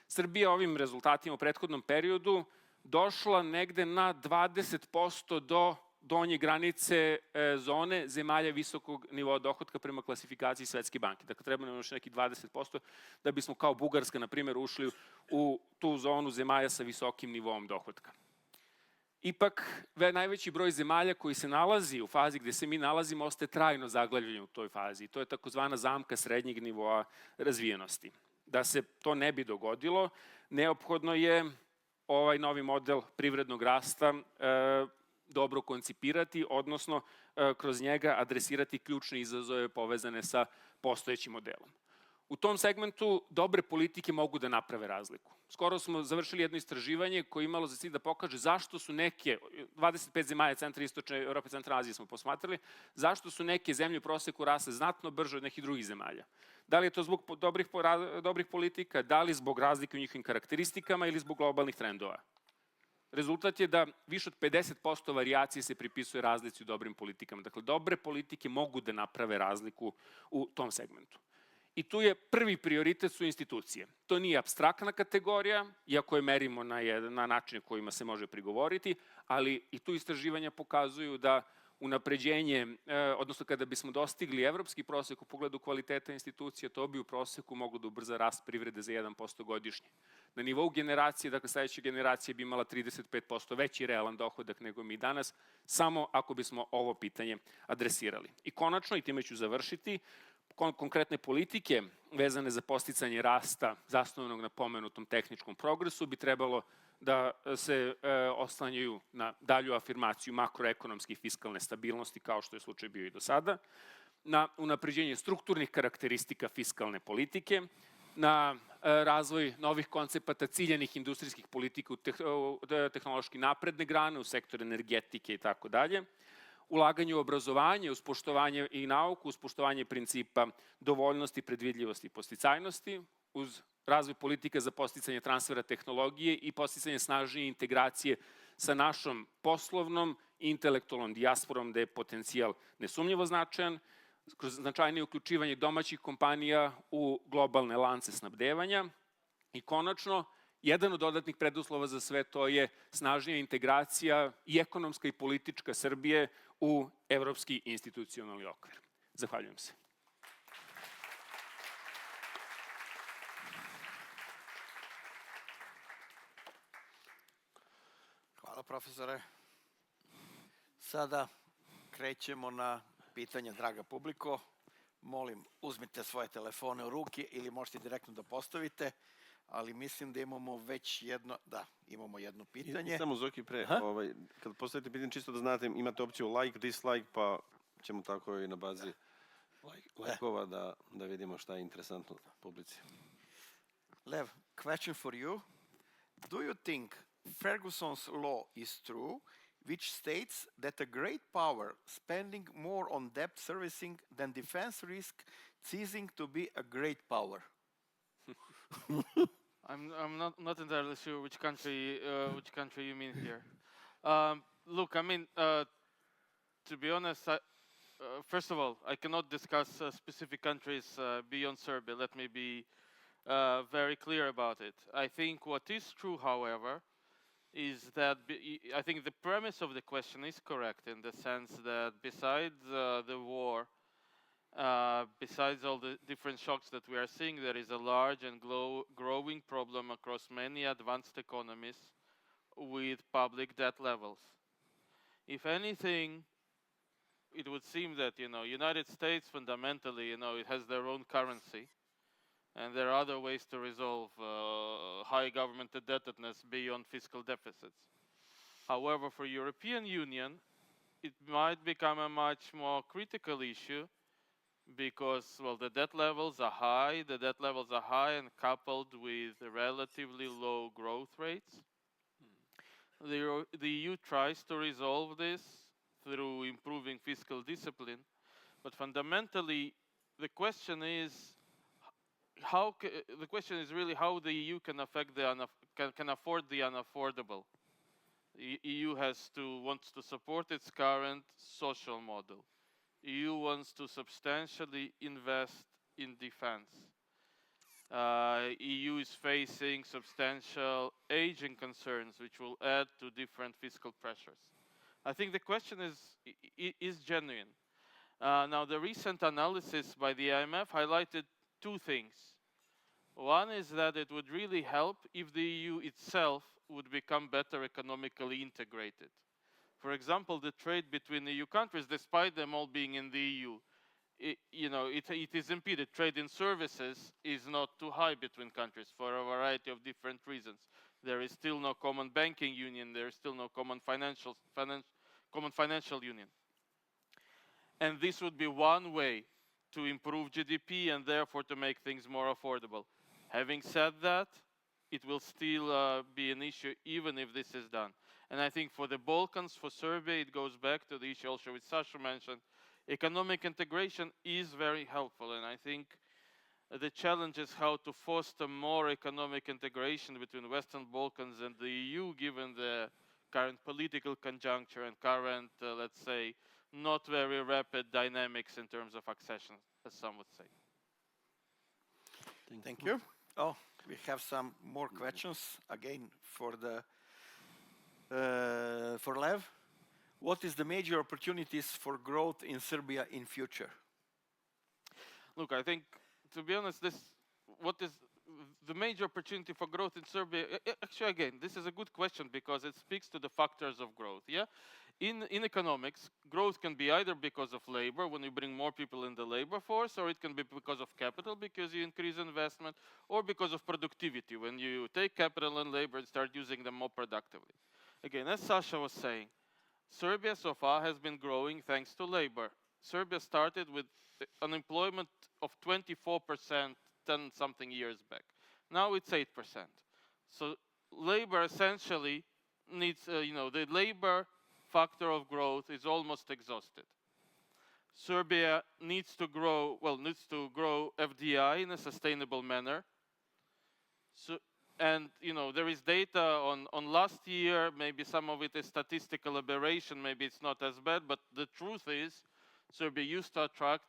Srbija ovim rezultatima u prethodnom periodu došla negde na 20% do donje granice zone zemalja visokog nivoa dohotka prema klasifikaciji Svetske banke. Dakle, treba nam još nekih 20% da bismo kao Bugarska, na primjer, ušli u tu zonu zemalja sa visokim nivoom dohotka. Ipak, najveći broj zemalja koji se nalazi u fazi gde se mi nalazimo ostaje trajno zaglavljen u toj fazi. To je takozvana zamka srednjeg nivoa razvijenosti. Da se to ne bi dogodilo, neophodno je ovaj novi model privrednog rasta dobro koncipirati, odnosno kroz njega adresirati ključne izazove povezane sa postojećim modelom. U tom segmentu dobre politike mogu da naprave razliku. Skoro smo završili jedno istraživanje koje je imalo za cilj da pokaže zašto su neke, 25 zemalja centra i istočne Evrope, centralne Azije smo posmatrali, zašto su neke zemlje u proseku rasle znatno brže od nekih drugih zemalja. Da li je to zbog dobrih politika, da li zbog razlike u njihovim karakteristikama ili zbog globalnih trendova. Rezultat je da više od 50% varijacije se pripisuje razlici u dobrim politikama. Dakle, dobre politike mogu da naprave razliku u tom segmentu. I tu je prvi prioritet su institucije. To nije apstraktna kategorija, iako je merimo na način kojima se može prigovoriti, ali i tu istraživanja pokazuju da unapređenje, odnosno kada bismo dostigli evropski prosek u pogledu kvaliteta institucija, to bi u proseku moglo da ubrza rast privrede za 1% godišnje. Na nivou generacije, dakle sledeća generacija bi imala 35% veći realan dohodak nego mi danas, samo ako bismo ovo pitanje adresirali. I konačno, i time ću završiti, konkretne politike vezane za podsticanje rasta zasnovanog na pomenutom tehničkom progresu bi trebalo da se oslanjaju na dalju afirmaciju makroekonomske i fiskalne stabilnosti, kao što je slučaj bio i do sada, na unapređenje strukturnih karakteristika fiskalne politike, na razvoj novih koncepata ciljenih industrijskih politika u tehnološki napredne grane, u sektor energetike i tako dalje, ulaganje u obrazovanje, uz poštovanje i nauku, uz poštovanje principa dovoljnosti, predvidljivosti i podsticajnosti, uz razvoj politika za podsticanje transfera tehnologije i podsticanje snažnije integracije sa našom poslovnom i intelektualnom dijasporom, gde je potencijal nesumnjivo značajan, kroz značajnije uključivanje domaćih kompanija u globalne lance snabdevanja i konačno, jedan od dodatnih preduslova za sve to je snažnija integracija i ekonomska i politička Srbije u evropski institucionalni okvir. Zahvaljujem se. Hvala, profesore. Sada krećemo na pitanja, draga publiko. Molim, uzmite svoje telefone u ruke ili možete direktno da postavite, ali mislim da imamo već imamo jedno pitanje. Samo Zoki pre, kad postavite pitanje, čisto da znate, imate opciju like, dislike, pa ćemo tako i na bazi lajkova da vidimo šta je interesantno publici. Lev, question for you. Do you think Ferguson's law is true, which states that a great power spending more on debt servicing than defense risk ceasing to be a great power? I'm not entirely sure which country you mean here. Look, I mean, to be honest, first of all, I cannot discuss specific countries beyond Serbia. Let me be very clear about it. I think what is true, however, is that I think the premise of the question is correct in the sense that besides the war, besides all the different shocks that we are seeing, there is a large and growing problem across many advanced economies with public debt levels. If anything, it would seem that, United States fundamentally, it has their own currency, and there are other ways to resolve high government indebtedness beyond fiscal deficits. However, for European Union, it might become a much more critical issue because, well, the debt levels are high. The debt levels are high and coupled with relatively low growth rates. The EU tries to resolve this through improving fiscal discipline, but fundamentally, the question is really how the EU can affect can afford the unaffordable. The EU wants to support its current social model. EU wants to substantially invest in defense. EU is facing substantial aging concerns, which will add to different fiscal pressures. I think the question is genuine. Now, the recent analysis by the IMF highlighted two things. One is that it would really help if the EU itself would become better economically integrated. For example, the trade between EU countries, despite them all being in the EU, it is impeded. Trade in services is not too high between countries for a variety of different reasons. There is still no common banking union. There is still no common financial union. And this would be one way to improve GDP and therefore to make things more affordable. Having said that, it will still be an issue even if this is done. And I think for the Balkans, for Serbia, it goes back to the issue also which Saša mentioned. Economic integration is very helpful, and I think the challenge is how to foster more economic integration between Western Balkans and the EU, given the current political conjuncture and current, let's say, not very rapid dynamics in terms of accession, as some would say. Thank you. Oh, we have some more questions again for Lev. What is the major opportunities for growth in Serbia in future? Look, I think, to be honest, what is the major opportunity for growth in Serbia? Actually, again, this is a good question because it speaks to the factors of growth. Yeah, in economics, growth can be either because of labor, when you bring more people in the labor force, or it can be because of capital, because you increase investment, or because of productivity, when you take capital and labor and start using them more productively. Again, as Saša was saying, Serbia so far has been growing thanks to labor. Serbia started with unemployment of 24% 10-something years back. Now it's 8%. So labor essentially needs, the labor factor of growth is almost exhausted. Serbia needs to grow FDI in a sustainable manner. So, and there is data on last year, maybe some of it is statistical aberration, maybe it's not as bad, but the truth is Serbia used to attract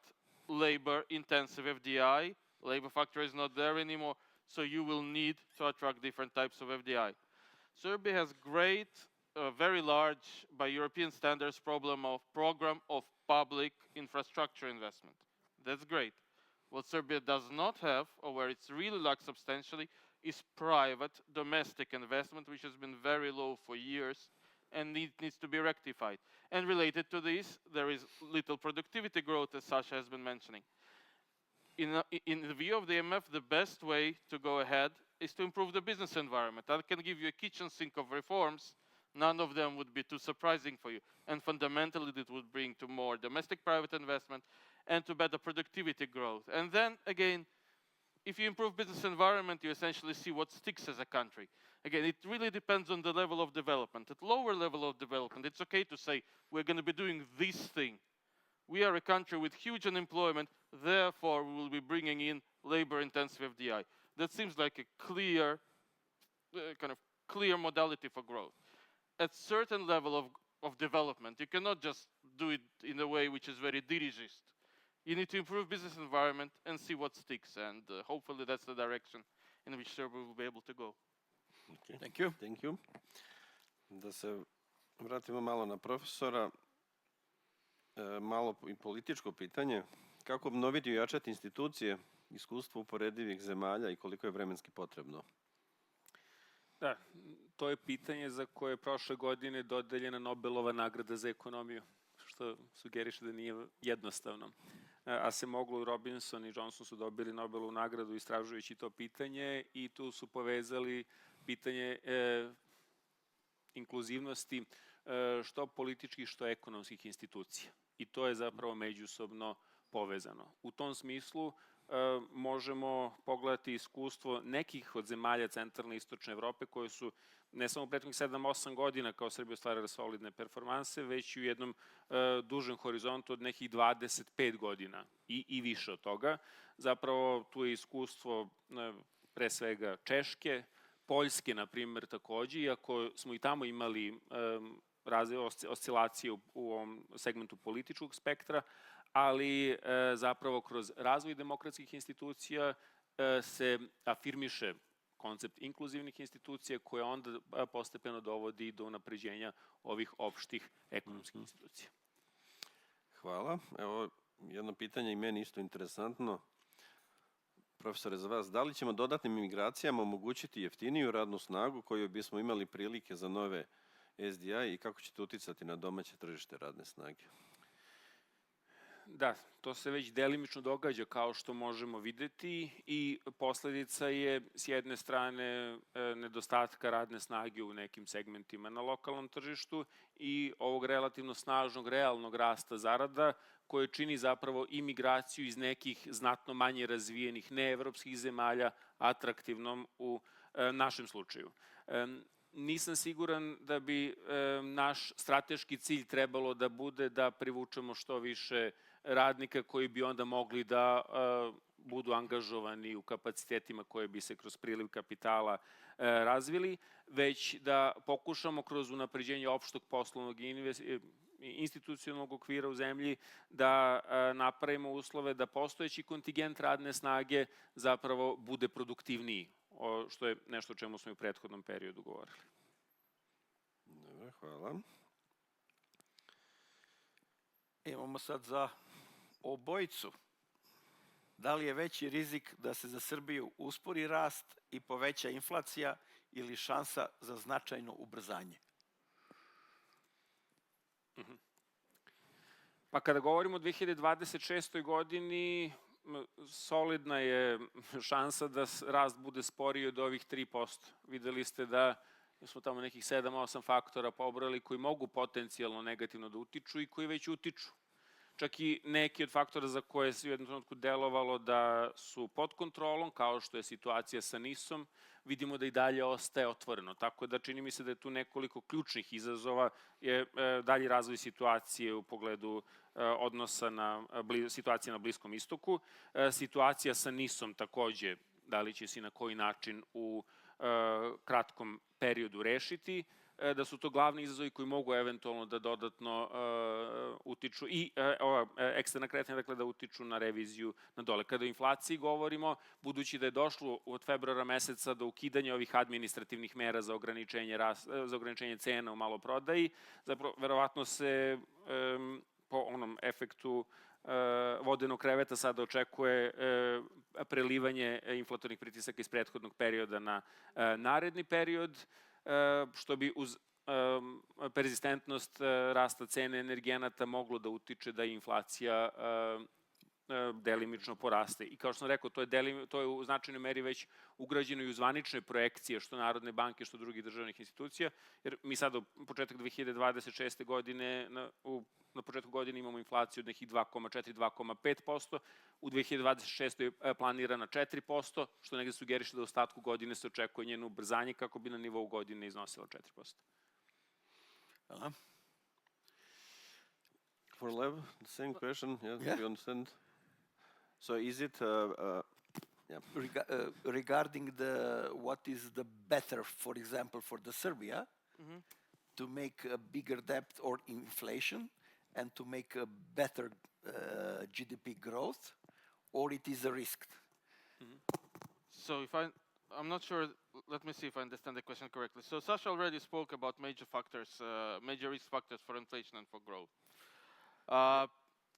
labor-intensive FDI. Labor factor is not there anymore, so you will need to attract different types of FDI. Serbia has great, very large, by European standards, program of public infrastructure investment. That's great. What Serbia does not have, or where it's really lacks substantially, is private domestic investment, which has been very low for years and needs to be rectified. And related to this, there is little productivity growth, as Saša has been mentioning. In the view of the IMF, the best way to go ahead is to improve the business environment. I can give you a kitchen sink of reforms. None of them would be too surprising for you. And fundamentally, it would bring to more domestic private investment and to better productivity growth. And then, again, if you improve business environment, you essentially see what sticks as a country. Again, it really depends on the level of development. At lower level of development, it's okay to say, we're going to be doing this thing. We are a country with huge unemployment, therefore we will be bringing in labor-intensive FDI. That seems like a clear, clear modality for growth. At certain level of development, you cannot just do it in a way which is very dirigist. You need to improve business environment and see what sticks, and hopefully that's the direction in which Serbia will be able to go. Okay. Thank you. Thank you. Da se vratimo malo na profesora. Malo i političko pitanje. Kako obnoviti i ojačati institucije, iskustvo uporedivih zemalja i koliko je vremenski potrebno? Da, to je pitanje za koje je prošle godine dodeljena Nobelova nagrada za ekonomiju, što sugeriše da nije jednostavno. A se moglo, Robinson i Johnson su dobili Nobelovu nagradu istražujući to pitanje i tu su povezali pitanje inkluzivnosti što političkih, što ekonomskih institucija. I to je zapravo međusobno povezano. U tom smislu možemo pogledati iskustvo nekih od zemalja centralne i istočne Evrope koje su ne samo u prethodnih 7-8 godina kao Srbija ostvarila solidne performanse, već i u jednom dužem horizontu od nekih 25 godina i više od toga. Zapravo tu je iskustvo pre svega Češke, Poljske, na primjer, takođe, iako smo i tamo imali oscilacije u ovom segmentu političkog spektra, ali zapravo kroz razvoj demokratskih institucija se afirmiše koncept inkluzivnih institucija koje onda postepeno dovodi do unapređenja ovih opštih ekonomskih institucija. Hvala. Evo jedno pitanje i meni isto interesantno. Profesore, za vas, da li ćemo dodatnim imigracijama omogućiti jeftiniju radnu snagu koju bismo imali prilike za nove SDI i kako ćete uticati na domaće tržište radne snage? Da, to se već delimično događa kao što možemo videti i posledica je s jedne strane nedostatka radne snage u nekim segmentima na lokalnom tržištu i ovog relativno snažnog realnog rasta zarada koje čini zapravo imigraciju iz nekih znatno manje razvijenih neevropskih zemalja atraktivnom u našem slučaju. Nisam siguran da bi naš strateški cilj trebalo da bude da privučemo što više radnika koji bi onda mogli da budu angažovani u kapacitetima koje bi se kroz priliv kapitala razvili, već da pokušamo kroz unapređenje opštog poslovnog i institucionalnog okvira u zemlji da napravimo uslove da postojeći kontingent radne snage zapravo bude produktivniji, što je nešto o čemu smo i u prethodnom periodu govorili. Dobro, hvala. Imamo sad za obojicu. Da li je veći rizik da se za Srbiju uspori rast i poveća inflacija ili šansa za značajno ubrzanje? Pa kada govorimo o 2026. godini, solidna je šansa da rast bude sporiji od ovih 3%. Videli ste da smo tamo nekih 7-8 faktora pobrali koji mogu potencijalno negativno da utiču i koji već utiču. Čak i neki od faktora za koje se u jednom trenutku delovalo da su pod kontrolom, kao što je situacija sa NIS-om, vidimo da i dalje ostaje otvoreno. Tako da čini mi se da je tu nekoliko ključnih izazova, je dalji razvoj situacije u pogledu odnosa na situacije na Bliskom istoku, situacija sa NIS-om takođe, da li će se i na koji način u kratkom periodu rešiti, da su to glavni izazovi koji mogu eventualno da dodatno utiču i ova eksterna kretanja, dakle da utiču na reviziju na dole. Kada o inflaciji govorimo, budući da je došlo od februara meseca do ukidanja ovih administrativnih mera za ograničenje cena u maloprodaji, zapravo verovatno se po onom efektu vodenog kreveta sada očekuje prelivanje inflatornih pritisaka iz prethodnog perioda na naredni period, što bi uz perzistentnost rasta cene energenata moglo da utiče da inflacija delimično poraste. I kao što sam rekao, to je u značajnoj meri već ugrađeno i u zvanične projekcije, što Narodne banke, što drugih državnih institucija, jer mi sada u početak 2026. godine, na početku godine imamo inflaciju od nekih 2,4-2,5%, u 2026. je planirana 4%, što negde sugeriše da u ostatku godine se očekuje njeno ubrzanje kako bi na nivou godine iznosilo 4%. Hvala. For Lev, the same question, yeah. You understand? So is it, Regarding what is the better, for example, for the Serbia, to make a bigger debt or inflation, and to make a better GDP growth, or it is a risk? So I'm not sure, let me see if I understand the question correctly. So Saša already spoke about major factors, major risk factors for inflation and for growth.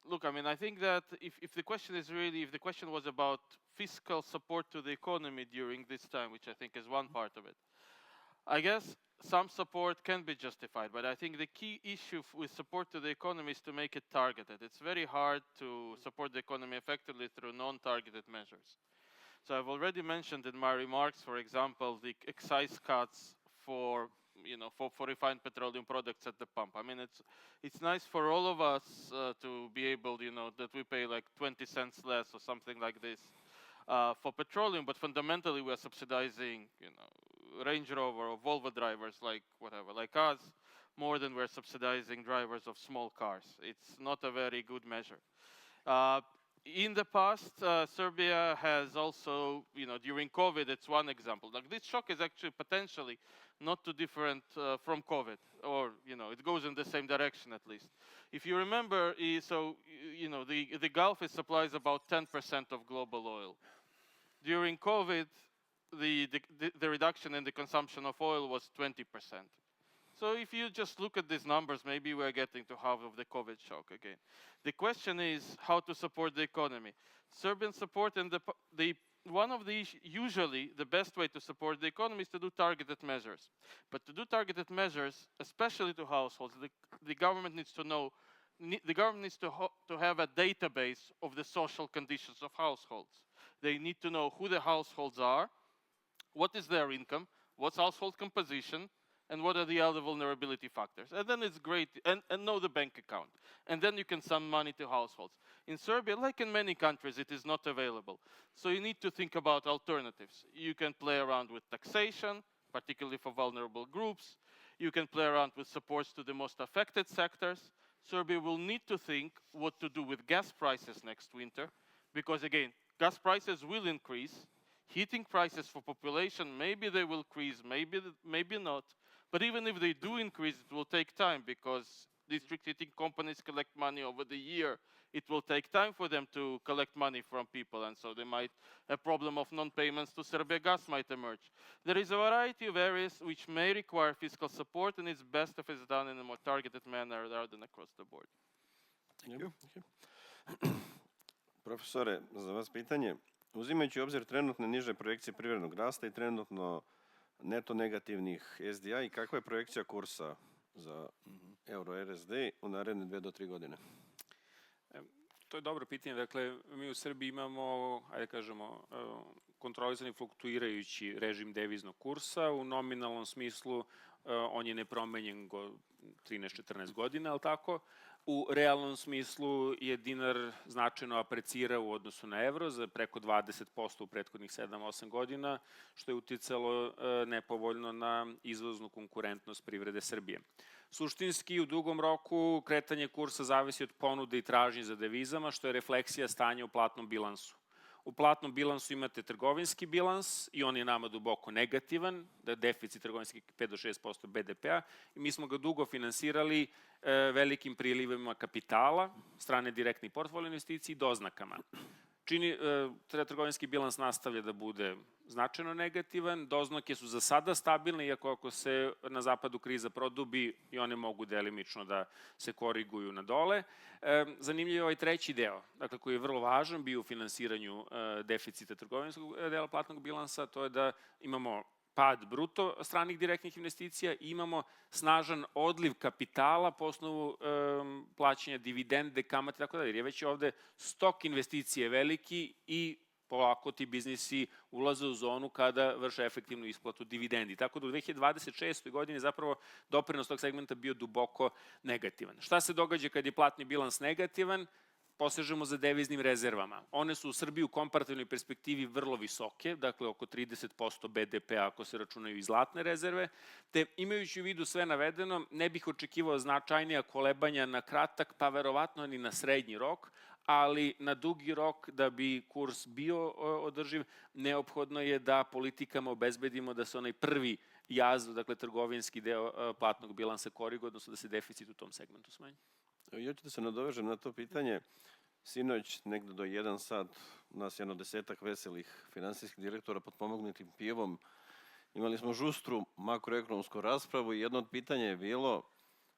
Look, I mean, I think that if the question was about fiscal support to the economy during this time, which I think is one part of it, I guess some support can be justified, but I think the key issue with support to the economy is to make it targeted. It's very hard to support the economy effectively through non-targeted measures. So I've already mentioned in my remarks, for example, the excise cuts for refined petroleum products at the pump. I mean, it's nice for all of us to be able, that we pay like 20 cents less or something like this for petroleum, but fundamentally we are subsidizing, Range Rover or Volvo drivers like us, more than we're subsidizing drivers of small cars. It's not a very good measure. In the past, Serbia has also, during COVID, it's one example. Like this shock is actually potentially not too different from COVID, or, it goes in the same direction at least. If you remember, the Gulf supplies about 10% of global oil. During COVID, the reduction in the consumption of oil was 20%. So if you just look at these numbers, maybe we're getting to half of the COVID shock again. The question is how to support the economy. Serbian support and usually the best way to support the economy is to do targeted measures. But to do targeted measures, especially to households, the government needs to know, to have a database of the social conditions of households. They need to know who the households are, what is their income, what's household composition, and what are the other vulnerability factors. And then it's great, and know the bank account. And then you can send money to households. In Serbia, like in many countries, it is not available. So you need to think about alternatives. You can play around with taxation, particularly for vulnerable groups. You can play around with supports to the most affected sectors. Serbia will need to think what to do with gas prices next winter, because again, gas prices will increase. Heating prices for population, maybe they will increase, maybe not. But even if they do increase, it will take time because district heating companies collect money over the year. It will take time for them to collect money from people, and so a problem of non-payments to Serbia Gas might emerge. There is a variety of areas which may require fiscal support, and it's best if it's done in a more targeted manner rather than across the board. Profesore, za vas pitanje. Uzimajući u obzir trenutne niže projekcije privrednog rasta i trenutno neto negativnih SDI, kakva je projekcija kursa za euro-RSD u naredne 2 do 3 godine? To je dobro pitanje. Dakle, mi u Srbiji imamo, ajde kažemo, kontrolisani fluktuirajući režim deviznog kursa. U nominalnom smislu on je nepromenjen 13-14 godina, ali tako? U realnom smislu je dinar značajno aprecirao u odnosu na evro za preko 20% u prethodnih 7-8 godina, što je uticalo nepovoljno na izvoznu konkurentnost privrede Srbije. Suštinski, u dugom roku kretanje kursa zavisi od ponude i tražnje za devizama, što je refleksija stanja u platnom bilansu. U platnom bilansu imate trgovinski bilans i on je nama duboko negativan, da je deficit trgovinski 5 do 6% BDP-a i mi smo ga dugo finansirali velikim prilivima kapitala, strane direktnih portfolio investicija i doznakama. Trgovinski bilans nastavlja da bude značajno negativan, doznake su za sada stabilne, iako ako se na zapadu kriza produbi i one mogu delimično da se koriguju na dole. Zanimljiv je ovaj treći deo, dakle, koji je vrlo važan bio u finansiranju deficita trgovinskog dela platnog bilansa, to je da imamo pad bruto stranih direktnih investicija i imamo snažan odliv kapitala po osnovu plaćanja dividende, kamate, tako da, jer je već ovde stok investicije veliki i polako ti biznisi ulaze u zonu kada vrše efektivnu isplatu dividendi. Tako da u 2026. godini zapravo doprinos tog segmenta bio duboko negativan. Šta se događa kad je platni bilans negativan? Posežemo za deviznim rezervama. One su u Srbiji u komparativnoj perspektivi vrlo visoke, dakle oko 30% BDP-a ako se računaju i zlatne rezerve, te imajući u vidu sve navedeno, ne bih očekivao značajnija kolebanja na kratak, pa verovatno ni na srednji rok, ali na dugi rok da bi kurs bio održiv, neophodno je da politikama obezbedimo da se onaj prvi jaz, dakle trgovinski deo platnog bilansa koriguje, odnosno da se deficit u tom segmentu smanji. Ja ću da se nadovežem na to pitanje. Sinoć, negde do 1 sat, nas jedno 10-ak veselih finansijskih direktora pod pomognutim pivom. Imali smo žustru makroekonomsku raspravu i jedno od pitanja je bilo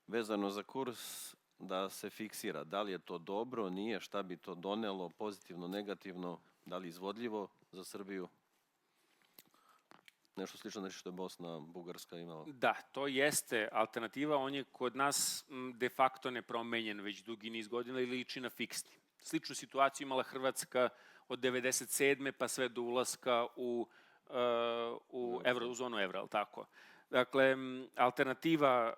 vezano za kurs da se fiksira. Da li je to dobro, nije, šta bi to donelo, pozitivno, negativno, da li izvodljivo za Srbiju? Nešto slično nešto što je Bosna, Bugarska imala. Da, to jeste alternativa, on je kod nas de facto nepromenjen već dugi niz godina i liči na fiksni. Sličnu situaciju imala Hrvatska od 1997. pa sve do ulaska u zonu evra, ali tako? Dakle, alternativa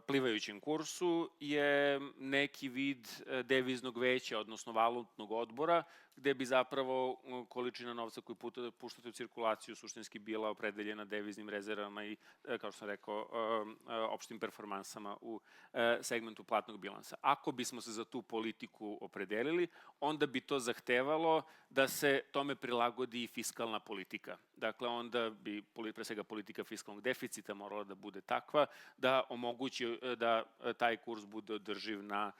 plivajućem kursu je neki vid deviznog veća, odnosno valutnog odbora, gde bi zapravo količina novca koju puštate u cirkulaciju suštinski bila opredeljena deviznim rezervama i, kao što sam rekao, opštim performansama u segmentu platnog bilansa. Ako bismo se za tu politiku opredelili, onda bi to zahtevalo da se tome prilagodi i fiskalna politika. Dakle, onda bi, pre svega, politika fiskalnog deficita morala da bude takva da omogući da taj kurs bude održiv na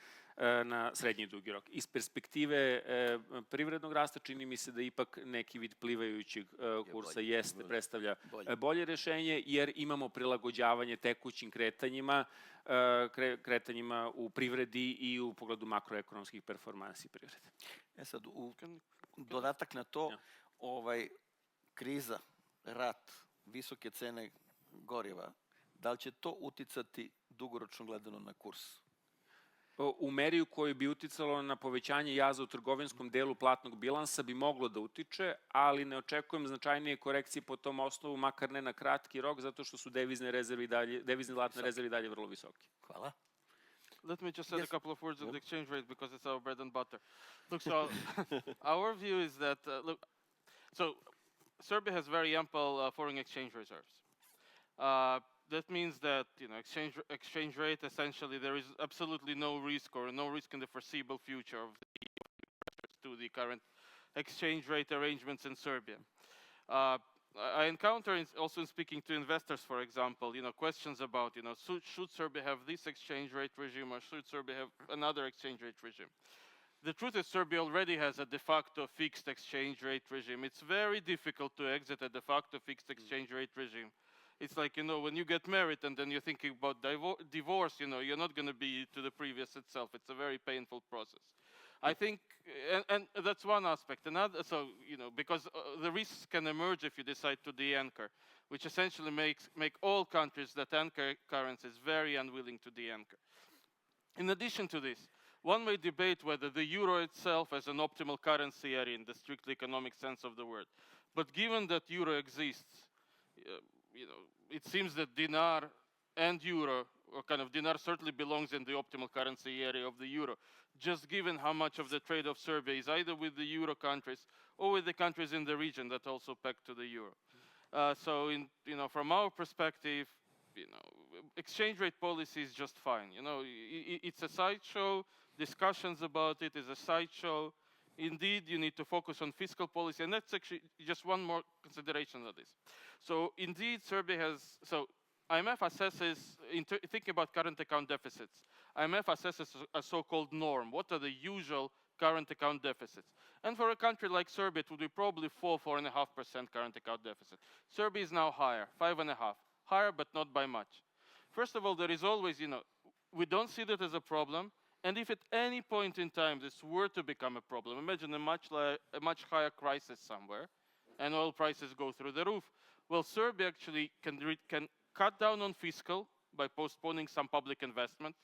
srednji i dugi rok. Iz perspektive privrednog rasta čini mi se da ipak neki vid plivajućeg kursa predstavlja bolje rešenje, jer imamo prilagođavanje tekućim kretanjima u privredi i u pogledu makroekonomskih performansi privrede. Sad, dodatak na to, kriza, rat, visoke cene goriva, da li će to uticati dugoročno gledano na kurs? U meri u kojoj bi uticalo na povećanje jaza u trgovinskom delu platnog bilansa bi moglo da utiče, ali ne očekujem značajnije korekcije po tom osnovu, makar ne na kratki rok, zato što su devizne zlatne rezerve dalje vrlo visoke. Hvala. Let me just add a couple of words on the exchange rate because it's our bread and butter. Look, so our view is that, so Serbia has very ample foreign exchange reserves. That means that, exchange rate, essentially, there is absolutely no risk or no risk in the foreseeable future of to the current exchange rate arrangements in Serbia. I encounter also in speaking to investors, for example, questions about, should Serbia have this exchange rate regime or should Serbia have another exchange rate regime? The truth is Serbia already has a de facto fixed exchange rate regime. It's very difficult to exit a de facto fixed exchange rate regime. It's like, you know, when you get married and then you're thinking about divorce, you know, you're not going to be to the previous itself. It's a very painful process. I think, and that's one aspect. Another, so, you know, because the risks can emerge if you decide to de-anchor, which essentially make all countries that anchor currencies very unwilling to de-anchor. In addition to this, one may debate whether the euro itself is an optimal currency area in the strictly economic sense of the word. But given that euro exists, you know, it seems that dinar and euro, or kind of dinar certainly belongs in the optimal currency area of the euro, just given how much of the trade of Serbia is either with the euro countries or with the countries in the region that also peg to the euro. So, you know, from our perspective, you know, exchange rate policy is just fine. You know, it's a sideshow. Discussions about it is a sideshow. Indeed, you need to focus on fiscal policy, and that's actually just one more consideration of this. So, indeed, Serbia has, so IMF assesses, thinking about current account deficits, IMF assesses a so-called norm. What are the usual current account deficits? And for a country like Serbia, it would be probably 4.5% current account deficit. Serbia is now higher, 5.5%. Higher, but not by much. First of all, there is always, you know, we don't see that as a problem. And if at any point in time this were to become a problem, imagine a much higher crisis somewhere, and oil prices go through the roof. Well, Serbia actually can cut down on fiscal by postponing some public investment.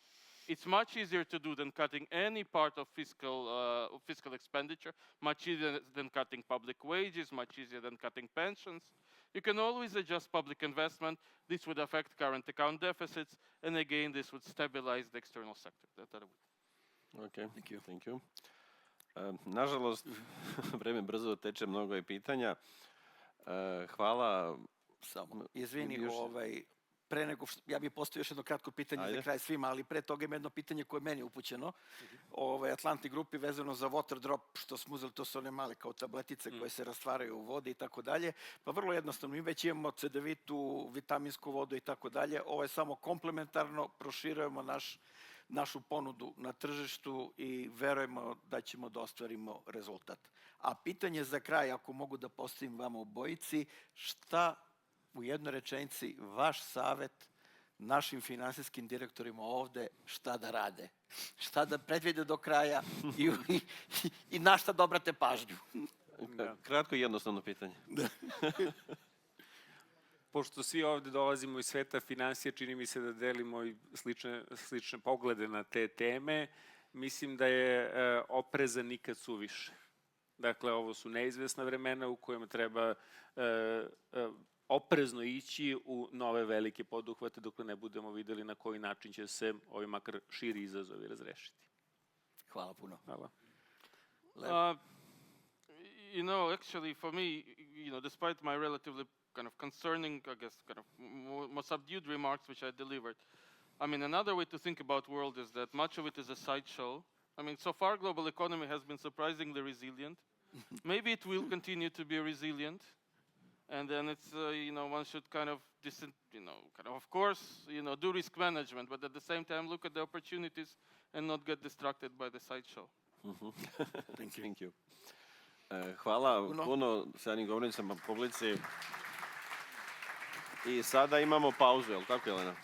It's much easier to do than cutting any part of fiscal expenditure, much easier than cutting public wages, much easier than cutting pensions. You can always adjust public investment. This would affect current account deficits, and again, this would stabilize the external sector. Okay, thank you. Nažalost, vreme brzo teče, mnogo je pitanja. Hvala. Samo, izvini, pre nego što, ja bih postavio još jedno kratko pitanje za kraj svima, ali pre toga ima jedno pitanje koje je meni upućeno. Atlanti grupi vezano za water drop, što smo uzeli, to su one male kao tabletice koje se rastvaraju u vodi i tako dalje. Pa vrlo jednostavno, mi već imamo cedevitu, vitaminsku vodu i tako dalje. Ovo je samo komplementarno, proširujemo našu ponudu na tržištu i verujemo da ćemo da ostvarimo rezultat. A pitanje za kraj, ako mogu da postavim vama obojici, šta u jednoj rečenici vaš savjet našim finansijskim direktorima ovde šta da rade? Šta da predvide do kraja i na šta da obrate pažnju? Kratko i jednostavno pitanje. Pošto svi ovde dolazimo iz sveta finansija, čini mi se da delimo i slične poglede na te teme. Mislim da je opreza nikad suviše. Dakle, ovo su neizvesna vremena u kojima treba oprezno ići u nove velike poduhvate dok ne budemo videli na koji način će se ovi makar širi izazovi razrešiti. Hvala puno. Hvala. You know, actually, for me, you know, despite my relatively kind of concerning, I guess, kind of more subdued remarks which I delivered, I mean, another way to think about world is that much of it is a sideshow. I mean, so far, global economy has been surprisingly resilient. Maybe it will continue to be resilient. And then it's, you know, one should kind of, of course, you know, do risk management, but at the same time look at the opportunities and not get distracted by the sideshow. Thank you. Hvala puno sjajnim govornicama, publici. I sada imamo pauzu, je li tako, Jelena?